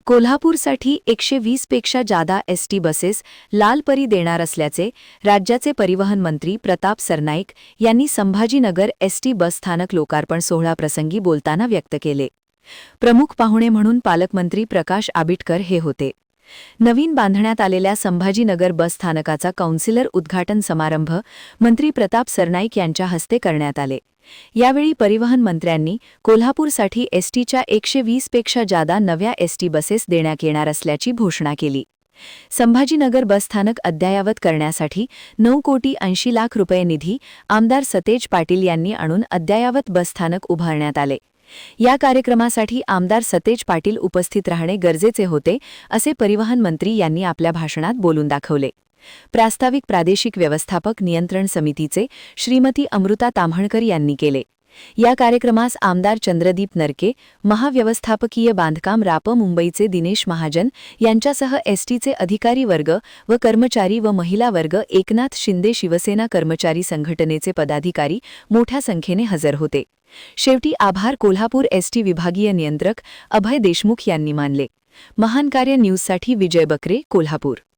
कोल्हापूरसाठी 120 पेक्षा जादा ST buses Lalpari देणार असल्याचे राज्याचे परिवहन मंत्री प्रताप सरनाईक यांनी संभाजीनगर एसटी बस स्थानक लोकार्पण सोहळ्याप्रसंगी बोलताना व्यक्त केले. प्रमुख पाहुणे म्हणून पालकमंत्री प्रकाश आबिटकर हे होते. नवीन बांधण्यात आलेल्या संभाजीनगर बस स्थानकाचा काउन्सिलर उद्घाटन समारंभ मंत्री प्रताप सरनाईक यांच्या हस्ते करण्यात आले. यावेळी परिवहन मंत्र्यांनी कोल्हापूरसाठी एसटीच्या 120 पेक्षा जादा नव्या एसटी बसेस देण्यात येणार असल्याची घोषणा केली. संभाजीनगर बसस्थानक अद्ययावत करण्यासाठी 9,80,00,000 रुपये निधी आमदार सतेज पाटील यांनी आणून अद्ययावत बसस्थानक उभारण्यात आले. या कार्यक्रमासाठी आमदार सतेज पाटील उपस्थित राहणे गरजेचे होते, असे परिवहन मंत्री यांनी आपल्या भाषणात बोलून दाखवले. प्रास्ताविक प्रादेशिक व्यवस्थापक नियंत्रण समितीचे श्रीमती अमृता ताम्हणकर यांनी केले. या कार्यक्रमास आमदार चंद्रदीप नरके, महाव्यवस्थापकीय बांधकाम राप मुंबईचे दिनेश महाजन यांच्यासह एसटीचे अधिकारी वर्ग व कर्मचारी व महिला वर्ग, एकनाथ शिंदे शिवसेना कर्मचारी संघटनेचे पदाधिकारी मोठ्या संख्येने हजर होते. शेवटी आभार कोल्हापूर एसटी विभागीय नियंत्रक अभय देशमुख यांनी मानले. महान कार्य न्यूजसाठी विजय बकरे, कोल्हापूर.